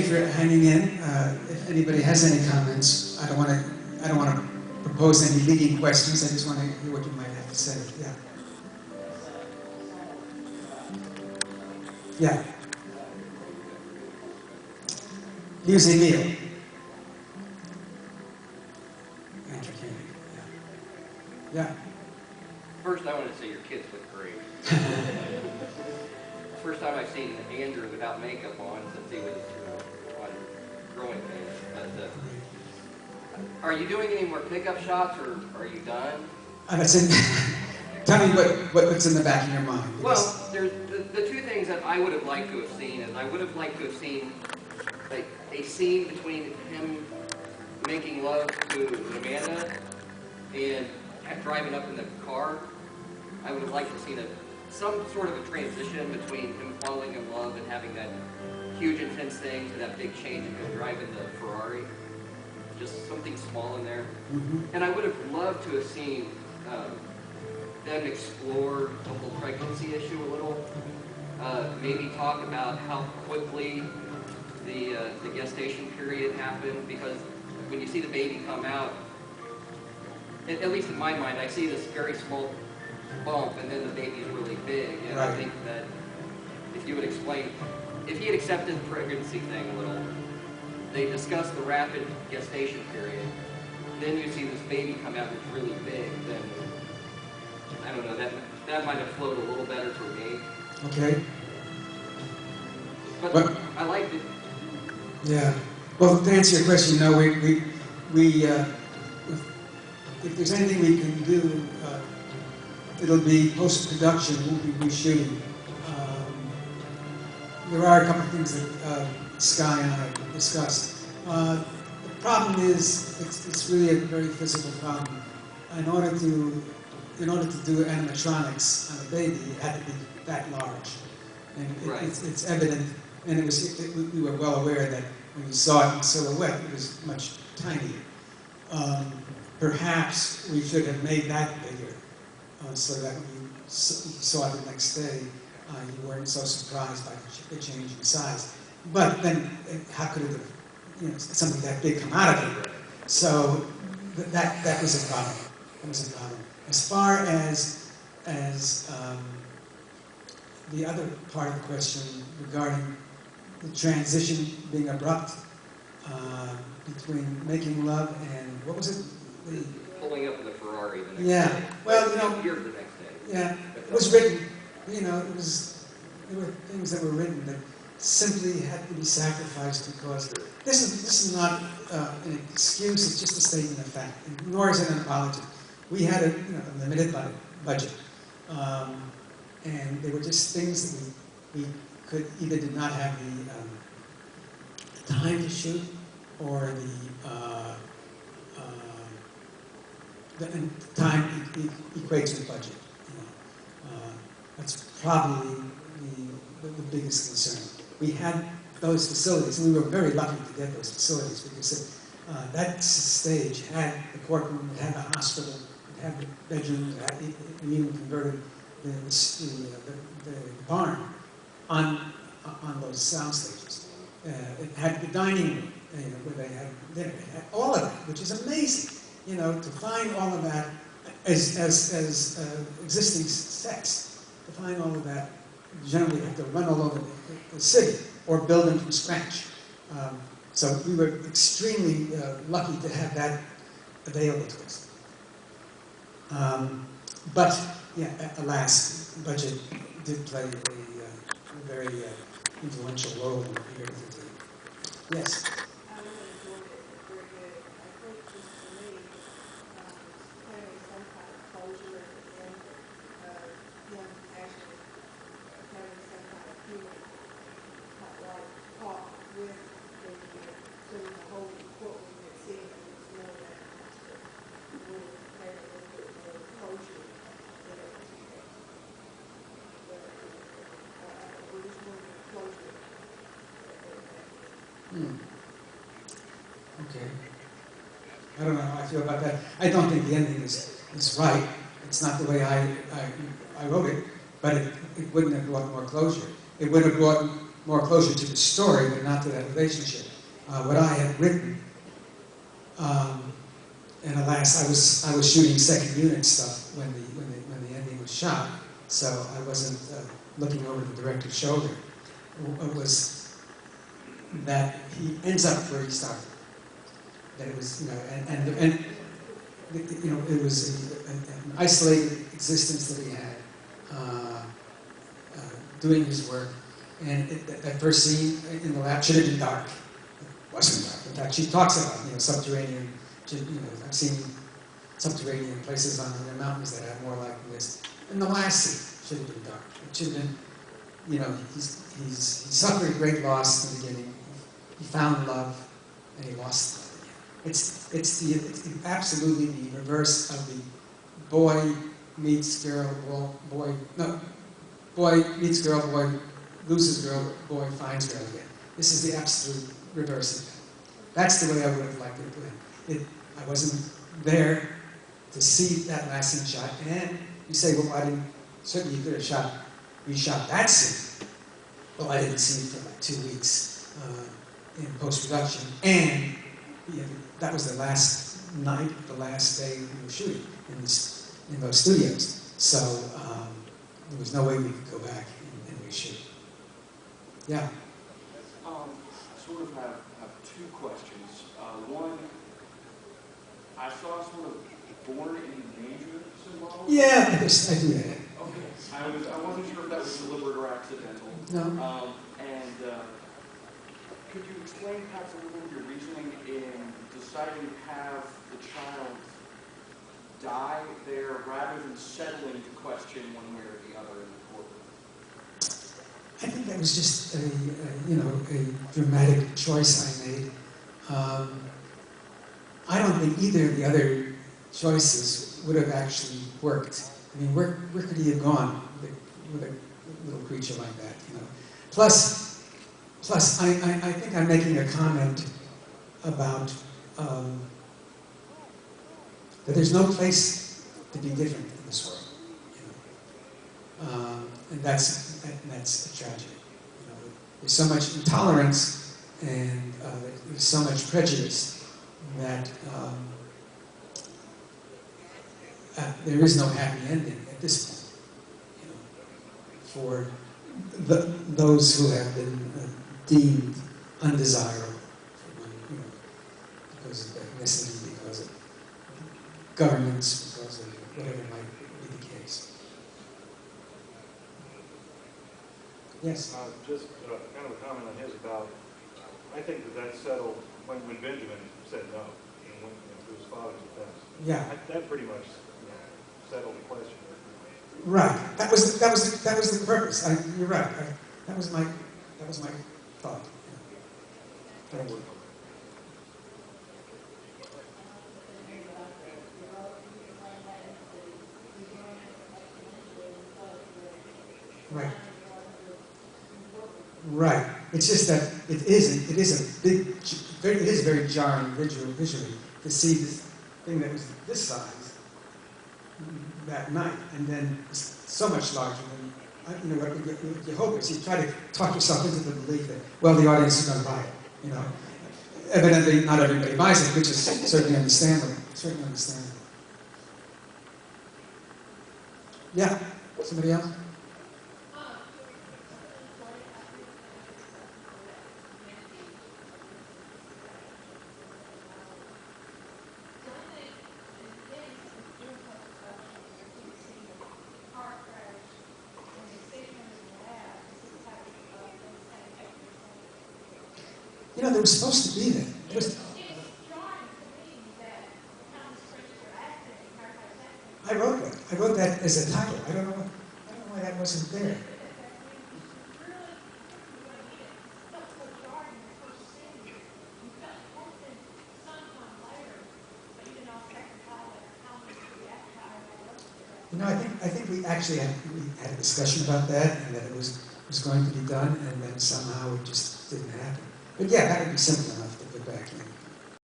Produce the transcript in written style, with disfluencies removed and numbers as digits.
for hanging in. If anybody has any comments, I don't want to propose any leading questions. I just want to hear what you might have to say. Yeah. Yeah. Using meal. Andrew Koenig. Yeah. Yeah. First, I want to say your kids look great. First time I've seen Andrew without makeup on since he was on growing pains. But are you doing any more pickup shots, or are you done? Tell me what's in the back of your mind. Well, there's the two things that I would have liked to have seen is I would have liked to have seen like a scene between him making love to Amanda and driving up in the car. I would have liked to have seen some sort of a transition between him falling in love and having that huge intense thing to that big change of him driving the Ferrari. Just something small in there. Mm-hmm. And I would have loved to have seen them explore the whole pregnancy issue a little. Maybe talk about how quickly the gestation period happened, because when you see the baby come out, at least in my mind, I see this very small bump and then the baby's really big. And right. I think that if you would explain, if he had accepted the pregnancy thing a little, they discussed the rapid gestation period, then you see this baby come out that's really big, then, I don't know, that might have flowed a little better for me. Okay. But I liked it. Yeah. Well, to answer your question, no, we if there's anything we can do, it'll be post-production, we'll be reshooting. There are a couple of things that Sky and I discussed. The problem is, it's really a very physical problem. In order to do animatronics on a baby, it had to be that large. And right. it's evident, and we were well aware that when you saw it in silhouette, it was much tinier. Perhaps we should have made that bigger, so that when you saw it the next day, you weren't so surprised by the change in size. But then, how could it have, something that big come out of it? So that was a problem. That was a problem. As far as the other part of the question regarding the transition being abrupt between making love and what was it? Pulling up in the Ferrari the next yeah. day. Well, Here the next day. Yeah. It was written. There were things that were written that simply had to be sacrificed because this is not an excuse. It's just a statement of fact, nor is it an apology. We had a limited budget, and they were just things that we could either did not have the time to shoot, or the time equates with budget. That's probably the biggest concern. We had those facilities, and we were very lucky to get those facilities, because that stage had the courtroom, it had the hospital, it had the bedrooms, it had even converted the barn on those sound stages. It had the dining room, where they had dinner. It had all of that, which is amazing. To find all of that as existing sets. To find all of that, generally you have to run all over the city or build them from scratch. So we were extremely lucky to have that available to us. But, yeah, alas, budget did play a very influential role in what we were able to do. Yes? Okay. I don't know how I feel about that. I don't think the ending is right. It's not the way I wrote it, but it wouldn't have brought more closure. It would have brought more closure to the story, but not to that relationship. What I had written, and alas, I was shooting second unit stuff when the ending was shot, so I wasn't looking over the director's shoulder. It was that he ends up where he started. That it was, you know, and you know, it was an isolated existence that he had, doing his work. And that first scene in the lab should have been dark. It wasn't dark. In fact, she talks about, you know, subterranean. You know, I've seen subterranean places on the mountains that have more like this. And the last scene should have been dark. It should have been, you know, he suffered great loss in the beginning. He found love, and he lost love again. It's absolutely the reverse of the boy meets girl, boy meets girl, boy loses girl, boy finds girl again. This is the absolute reverse of that. That's the way I would have liked it to end. I wasn't there to see that last scene shot, and you say, well, I didn't, certainly you could have reshot that scene. Well, I didn't see it for like 2 weeks in post-production, and that was the last night, the last day we were shooting in those studios. So there was no way we could go back and reshoot. Yeah. I sort of have two questions. One, I saw sort of born in danger symbol. Yeah, I do that. Okay. I wasn't sure if that was deliberate or accidental. No. Could you explain perhaps a little of your reasoning in deciding to have the child die there rather than settling to question one way or the other in the courtroom? I think that was just a dramatic choice I made. I don't think either of the other choices would have actually worked. I mean, where could he have gone with a little creature like that, you know? Plus, I think I'm making a comment about that there's no place to be different in this world, you know? And that's a tragedy. You know, there's so much intolerance and there's so much prejudice that there is no happy ending at this point, you know, for those who have been deemed undesirable, you know, because of ethnicity, because of governments, because of whatever might be the case. Yes? Just kind of a comment on his about, I think that settled when Benjamin said no, and went to his father's defense. Yeah. That pretty much settled the question. Right. That was the purpose. You're right. That was my thought. Yeah. Thank you. Right. Right. It's just that it is very jarring visually to see this thing that was this size that night, and then so much larger than, you know, what you hope is you try to talk yourself into the belief that, well, the audience is going to buy it, you know. Evidently, not everybody buys it, which is certainly understandable. Yeah. Somebody else? You know, there was supposed to be that. I wrote that as a title. I don't know why that wasn't there. You know, I think we actually had a discussion about that, and that it was going to be done, and then somehow it just didn't happen. But yeah, that would be simple enough to put back in.